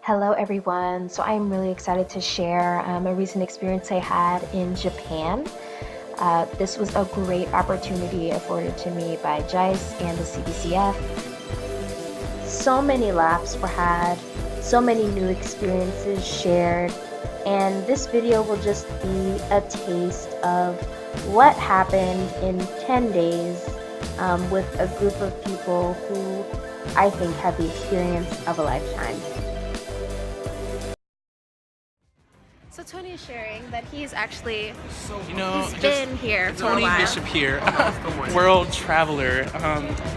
Hello everyone. So I'm really excited to share a recent experience I had in Japan. This was a great opportunity afforded to me by JICE and the CBCF. So many laughs were had, so many new experiences shared, and this video will just be a taste of what happened in 10 days with a group of people who I think had the experience of a lifetime. So Tony is sharing that he's actually he's been here for a Tony while. Bishop here, world traveler.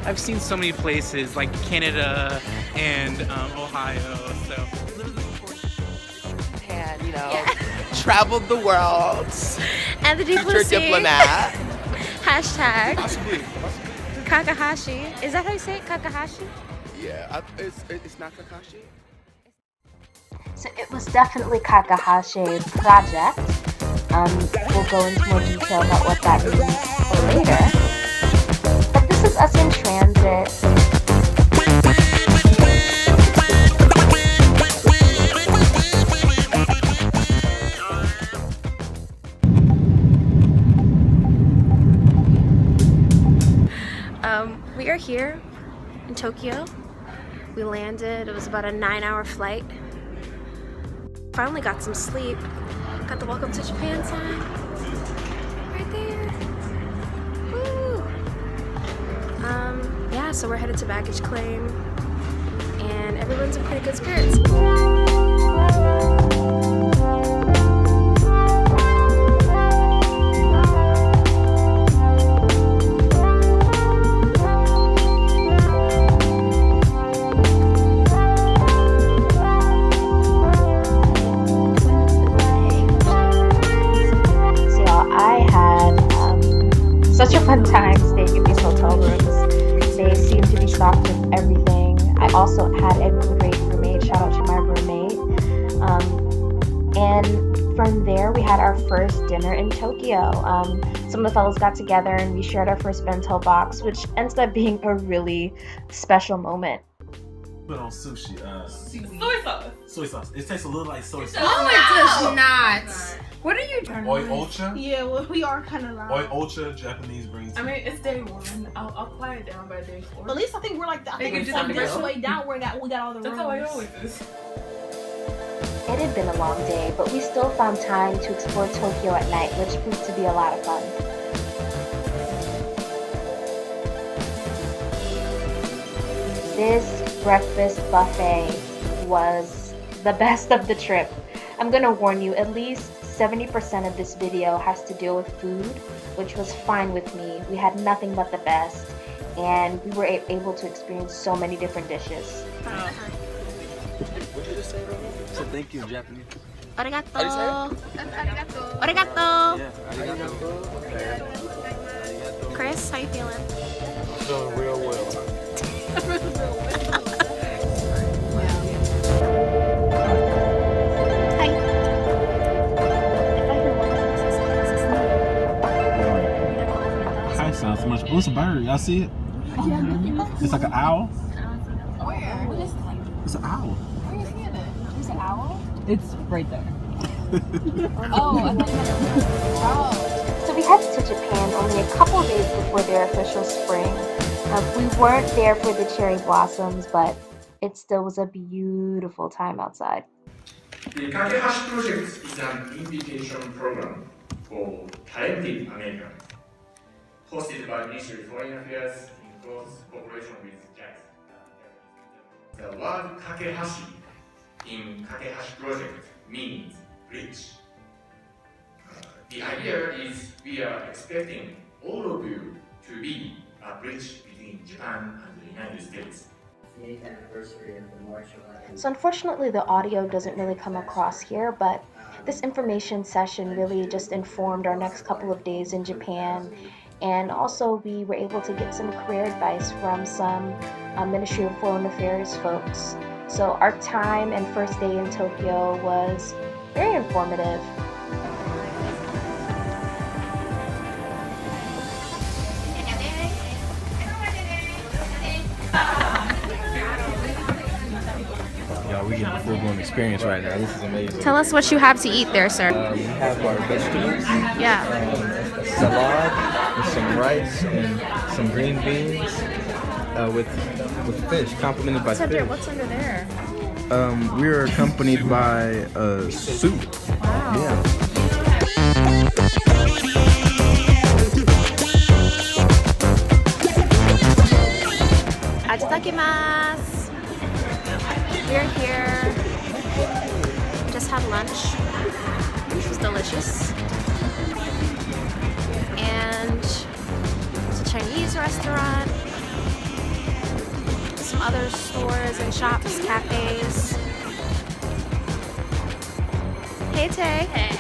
I've seen so many places like Canada and Ohio. So and traveled the world. And the Future diplomacy. diplomat. Hashtag Possibly. Kakehashi. Is that how you say it? Kakehashi? Yeah, it's not Kakehashi. So it was definitely Kakehashi project. We'll go into more detail about what that means later. But this is us in transit. We are here in Tokyo. We landed. It was about a 9-hour flight. Finally got some sleep. Got the welcome to Japan sign right there. Woo! Yeah, so we're headed to baggage claim, and everyone's in pretty good spirits. Such a fun time staying in these hotel rooms. They seem to be stocked with everything. I also had a great roommate. Shout out to my roommate. And from there, we had our first dinner in Tokyo. Some of the fellows got together and we shared our first bento box, which ended up being a really special moment. Put on sushi. Soy sauce. Soy sauce. It tastes a little like soy sauce. No, it does not. What are you trying to Oi do? Ocha? Yeah, well, we are kind of loud. Oi Ocha, Japanese green tea. I mean, it's day one. I'll quiet it down by day 4. At least I think we're like, I think They it's can like just this go. way down where we got all the That's rooms. how I always is. It had been a long day, but we still found time to explore Tokyo at night, which proved to be a lot of fun. This breakfast buffet was the best of the trip. I'm gonna warn you, at least 70% of this video has to deal with food, which was fine with me. We had nothing but the best, and we were able to experience so many different dishes. What did you just say, Roman? So thank you in Japanese. Arigato. How do you Arigato. Yeah, arigato. Chris, how you feeling? Feeling real well. Hi, sounds so much. Oh, it's a bird. Y'all see it? It's like an owl. Where? What is that? It's an owl. Where are you seeing it? There's an owl? It's right there. So we headed to Japan only a couple days before their official spring. We weren't there for the cherry blossoms, but it still was a beautiful time outside. The Kakehashi project is an invitation program for talented Americans, hosted by Ministry of Foreign Affairs in close cooperation with JICE. The word Kakehashi in Kakehashi project means bridge. The idea is we are expecting all of you to be a bridge between Japan and the United States. So unfortunately the audio doesn't really come across here, but this information session really just informed our next couple of days in Japan, and also we were able to get some career advice from some Ministry of Foreign Affairs folks. So our time and first day in Tokyo was very informative. Y'all, we get the full-blown experience right now. This is amazing. Tell us what you have to eat there, sir. We have our vegetables, Yeah. a salad with some rice and some green beans with fish, complemented by What's under, fish. what's under there? We are accompanied by soup. Wow. Yeah. Ajitakimasu. We're here. Just had lunch, which was delicious. And it's a Chinese restaurant. Some other stores and shops, cafes. Hey Tay. Hey.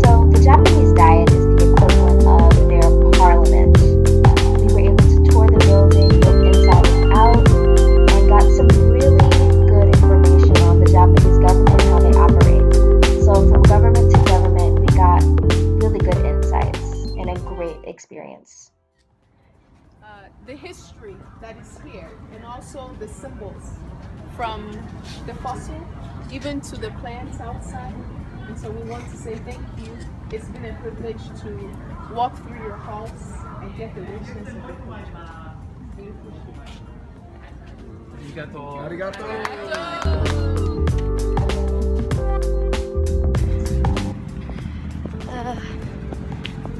So the Japanese diet is the equivalent of their parliament. We were able to tour the building, look inside and out, and got some really good information on the Japanese government and how they operate. So from government to government, we got really good insights and a great experience. The history that is here, and also the symbols from the fossil even to the plants outside. And so we want to say thank you. It's been a privilege to walk through your halls and get the richness of the culture. We appreciate it.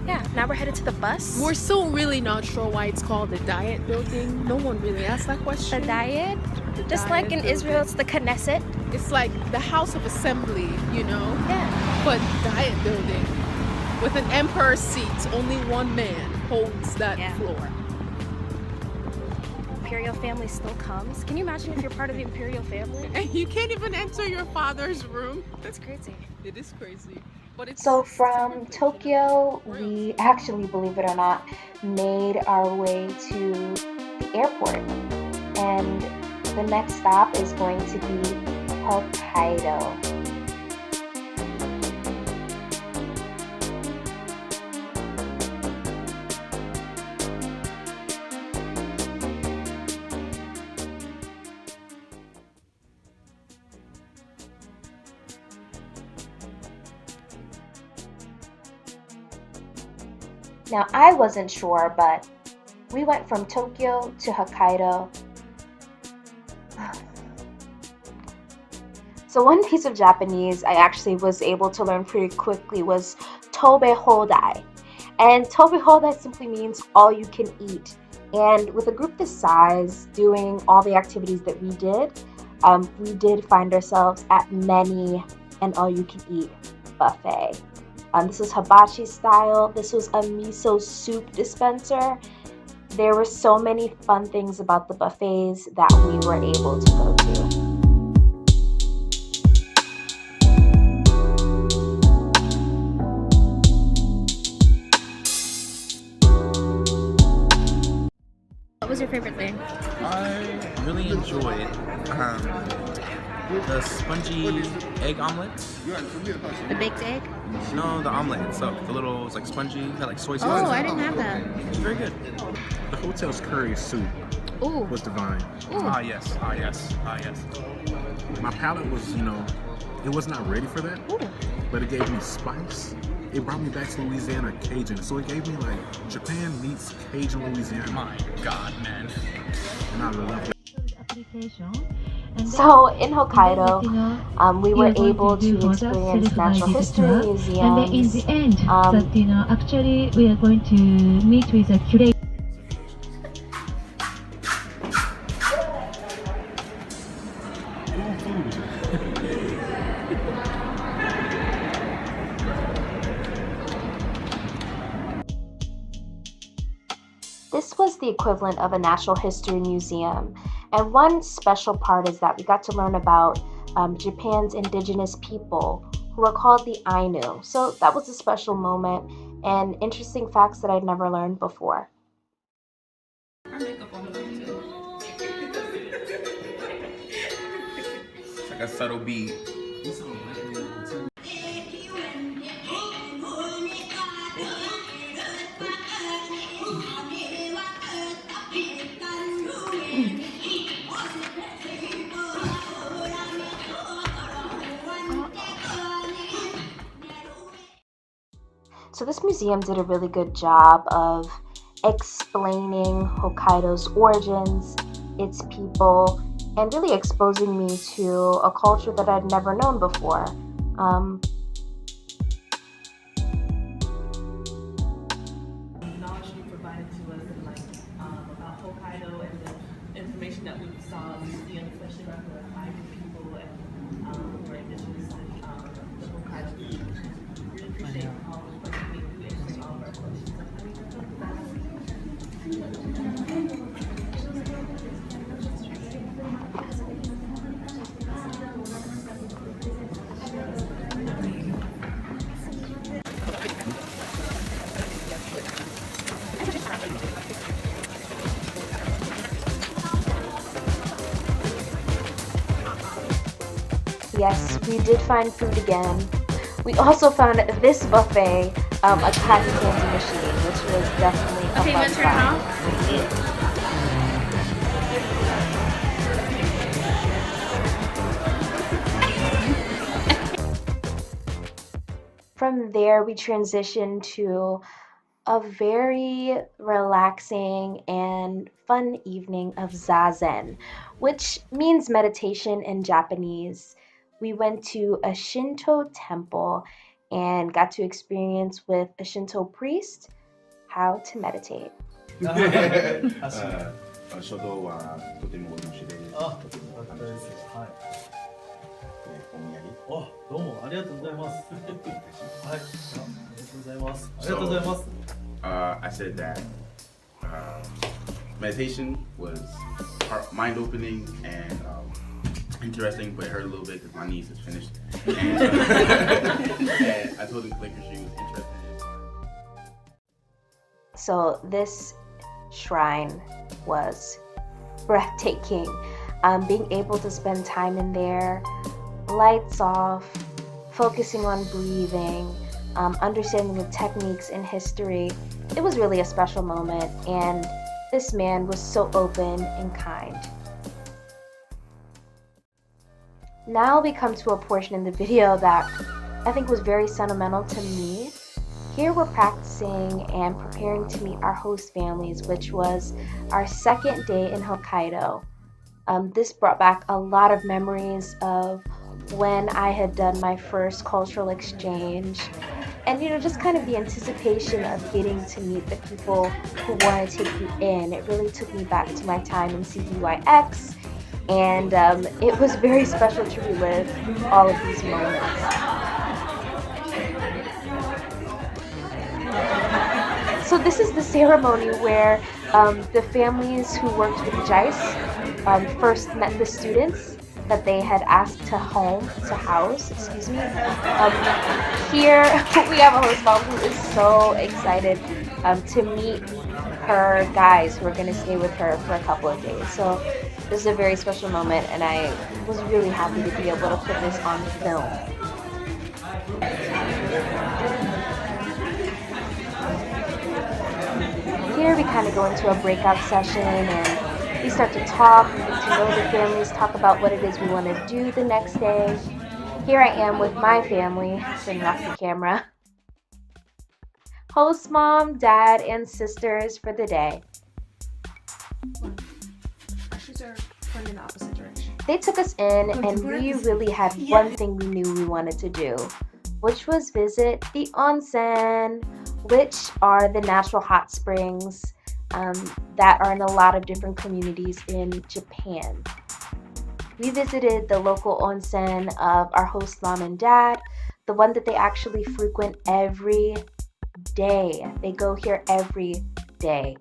Yeah, now we're headed to the bus. We're still really not sure why it's called the Diet Building. No one really asked that question. The diet? The Just Diet like in Building. Israel, it's the Knesset. It's like the House of Assembly, you know? Yeah. But Diet Building. With an emperor's seat, only one man holds that Yeah. floor. Imperial family still comes. Can you imagine if you're part of the imperial family? And you can't even enter your father's room. That's crazy. It is crazy. But it's So it's a from privilege. Tokyo, we actually, believe it or not, made our way to the airport. And the next stop is going to be Hokkaido. Now, I wasn't sure, but we went from Tokyo to Hokkaido. So one piece of Japanese I actually was able to learn pretty quickly was tobe hodai. And tobe hodai simply means all you can eat. And with a group this size, doing all the activities that we did find ourselves at many and all you can eat buffet. This is hibachi style. This was a miso soup dispenser. There were so many fun things about the buffets that we were able to go to. What was your favorite thing? I really enjoyed the spongy egg omelet. The baked egg? No, the omelet itself. The little, it's like spongy, had like soy sauce. Oh, I didn't have that. It's very good. The hotel's curry soup Ooh. was divine. Ah yes, ah yes, ah yes. My palate was, it was not ready for that, Ooh. but it gave me spice. It brought me back to Louisiana Cajun. So it gave me like Japan meets Cajun Louisiana. My God, man. And I love it. So in Hokkaido, we were able to experience natural history museums. And then in the end, that actually we are going to meet with a curator. This was the equivalent of a natural history museum. And one special part is that we got to learn about Japan's indigenous people who are called the Ainu. So that was a special moment and interesting facts that I'd never learned before. It's like a subtle beat. So this museum did a really good job of explaining Hokkaido's origins, its people, and really exposing me to a culture that I'd never known before. Knowledge you provided to us and about Hokkaido and the information that we saw in the museum, especially about the island people and were indigenous to the Hokkaido people. Really appreciate all the questions you answering all of our questions. Yes, we did find food again. We also found this buffet, a Kakehashi machine, which was definitely a fun find. From there, we transitioned to a very relaxing and fun evening of zazen, which means meditation in Japanese. We went to a Shinto temple and got to experience with a Shinto priest how to meditate. 書道はとても面白いです。とても楽しいです。はい。お土産。あ、どうもありがとうございます。はい。ありがとうございます。ありがとうございます。I said that meditation was mind-opening and interesting, but it hurt a little bit because my niece is finished. And I told him Kakehashi was interested in. So this shrine was breathtaking. Being able to spend time in there, lights off, focusing on breathing, understanding the techniques and history, it was really a special moment, and this man was so open and kind. Now we come to a portion in the video that I think was very sentimental to me. Here we're practicing and preparing to meet our host families, which was our second day in Hokkaido. This brought back a lot of memories of when I had done my first cultural exchange, and just kind of the anticipation of getting to meet the people who want to take you in. It really took me back to my time in CBYX, and it was very special to relive all of these moments. So this is the ceremony where the families who worked with JICE first met the students that they had asked to house. Here we have a host mom who is so excited to meet her guys who are going to stay with her for a couple of days. So this is a very special moment, and I was really happy to be able to put this on film. Here we kind of go into a breakout session and we start to talk, we get to know the families, talk about what it is we want to do the next day. Here I am with my family, turning off the camera. Host mom, dad, and sisters for the day. They took us in and we really had one thing we knew we wanted to do, which was visit the onsen, which are the natural hot springs that are in a lot of different communities in Japan. We visited the local onsen of our host mom and dad, the one that they actually frequent every day. They go here every day.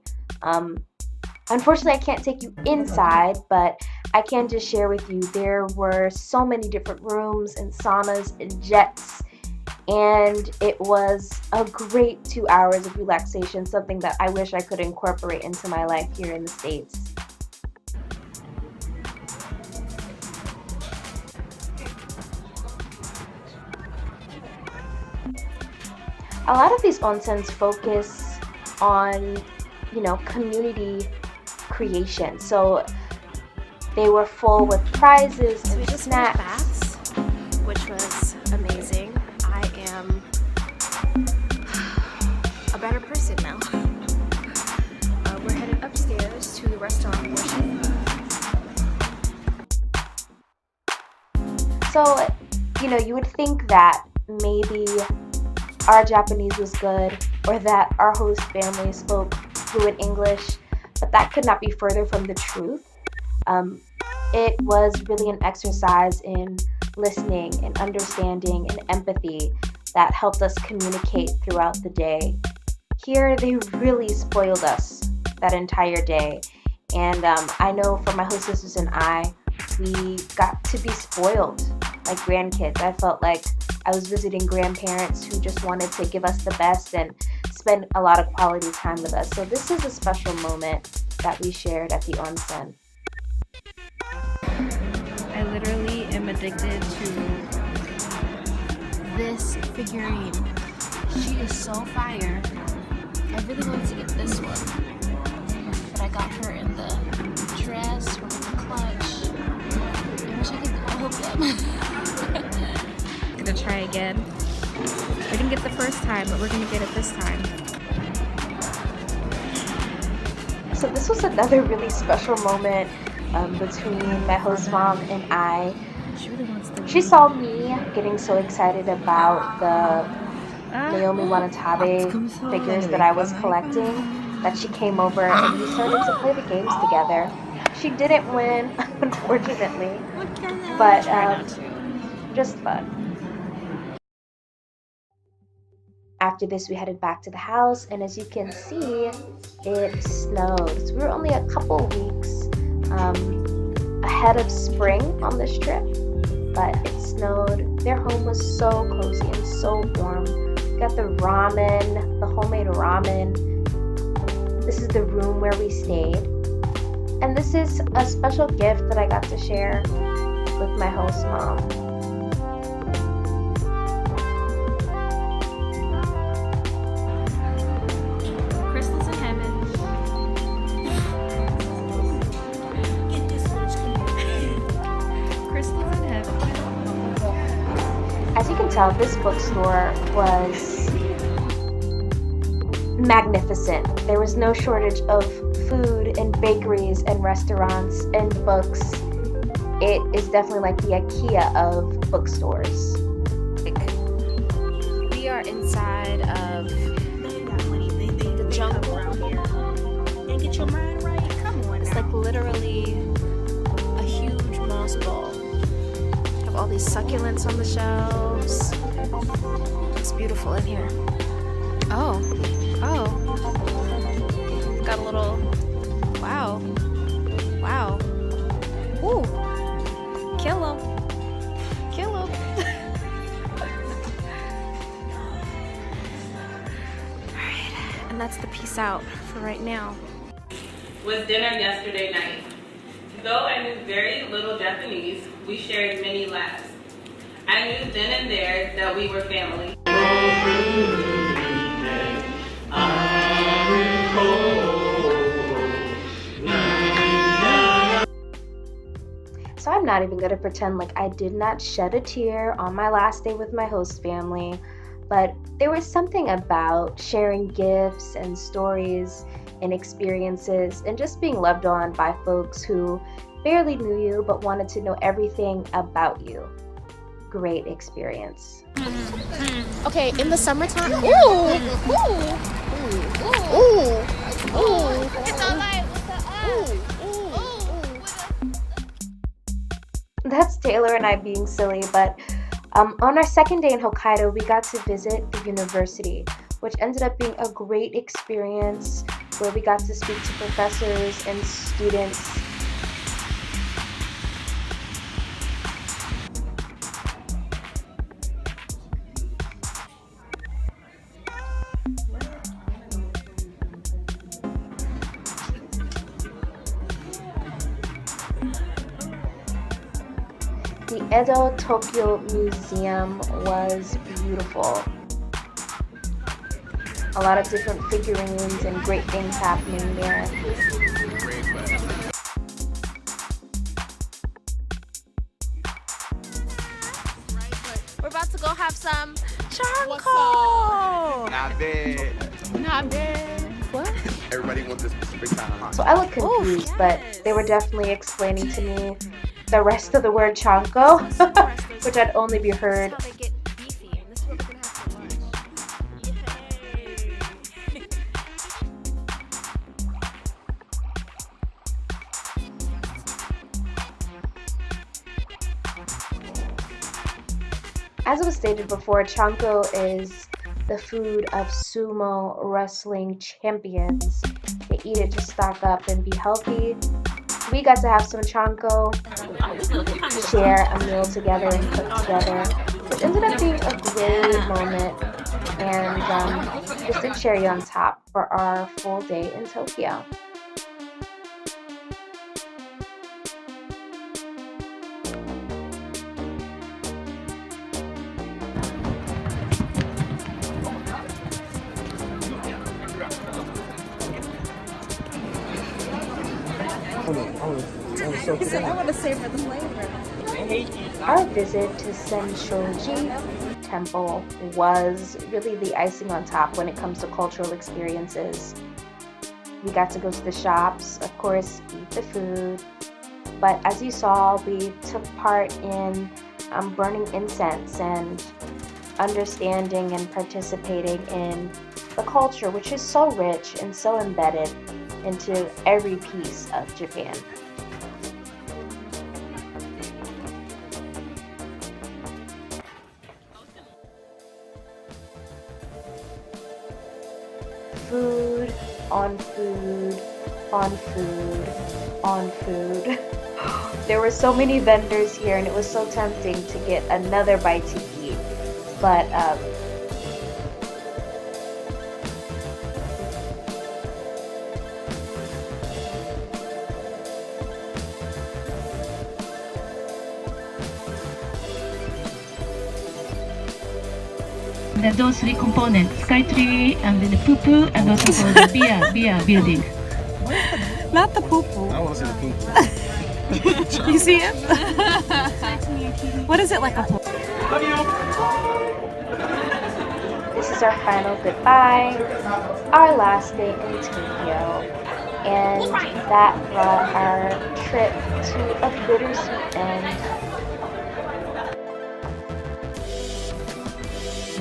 Unfortunately, I can't take you inside, but I can just share with you there were so many different rooms and saunas and jets, and it was a great 2 hours of relaxation, something that I wish I could incorporate into my life here in the States. A lot of these onsens focus on, community creation. So they were full with prizes and we just snacks. Baths, which was amazing. I am So, you would think that maybe our Japanese was good or that our host family spoke fluent English, but that could not be further from the truth. It was really an exercise in listening and understanding and empathy that helped us communicate throughout the day. Here, they really spoiled us that entire day. And I know for my hostesses and I, we got to be spoiled like grandkids. I felt like I was visiting grandparents who just wanted to give us the best and spend a lot of quality time with us. So this is a special moment that we shared at the onsen. I literally am addicted to this figurine. She is so fire. I really wanted to get this one, but I got her in the dress or with the clutch. I wish I could hold them. Gonna try again. I didn't get the first time, but we're gonna get it this time. So this was another really special moment between my host mom and I. She saw me getting so excited about the Naomi Wanatabe figures that I was collecting that she came over and we started to play the games together. She didn't win, unfortunately, but just fun. After this, we headed back to the house, and as you can see, it snowed. So we were only a couple weeks ahead of spring on this trip, but it snowed. Their home was so cozy and so warm. We got the ramen, the homemade ramen. This is the room where we stayed. And this is a special gift that I got to share with my host mom. Crystal's in heaven. Get this one. Crystal's in heaven. As you can tell, this bookstore was magnificent. There was no shortage of food and bakeries and restaurants and books. It is definitely like the IKEA of bookstores. We are inside of the jungle. And get your mind right. Come on. It's like literally a huge moss ball. Have all these succulents on the shelves. It's beautiful in here. Oh. Got a little. Wow. Ooh. Kill him. Alright, and that's the peace out for right now. Was dinner yesterday night. Though I knew very little Japanese, we shared many laughs. I knew then and there that we were family. So I'm not even going to pretend like I did not shed a tear on my last day with my host family, but there was something about sharing gifts and stories and experiences and just being loved on by folks who barely knew you but wanted to know everything about you. Great experience. Okay, in the summertime. Ooh. It's alright with the That's Taylor and I being silly, but on our second day in Hokkaido, we got to visit the university, which ended up being a great experience where we got to speak to professors and students. The Edo Tokyo Museum was beautiful. A lot of different figurines and great things happening there. We're about to go have some charcoal. Not bad. What? Everybody wants this specific kind of hot. So I looked confused, but they were definitely explaining to me the rest of the word chanko, which I'd only be heard. That's how they get beefy, and this is what we're gonna have for lunch. Yay! As it was stated before, chanko is the food of sumo wrestling champions. They eat it to stock up and be healthy. We got to have some chanko, share a meal together and cook together, which ended up being a great moment and just a cherry on top for our full day in Tokyo. I want to savor the flavor. Our visit to Senshoji Temple was really the icing on top when it comes to cultural experiences. We got to go to the shops, of course, eat the food, but as you saw, we took part in burning incense and understanding and participating in the culture, which is so rich and so embedded into every piece of Japan. Food on food on food on food. There were so many vendors here and it was so tempting to get another bite to eat, but those three components, Sky Tree and then the Poo Poo and also for the beer building. Not the poo poo. I want to see the poo. You see it? What is it like a poo? this is our final goodbye, our last day in Tokyo, and that brought our trip to a bittersweet end.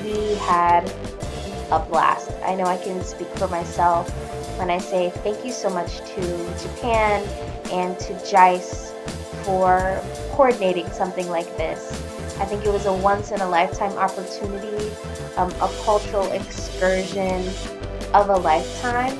We had a blast. I know I can speak for myself when I say thank you so much to Japan and to JICE for coordinating something like this. I think it was a once-in-a-lifetime opportunity, a cultural excursion of a lifetime,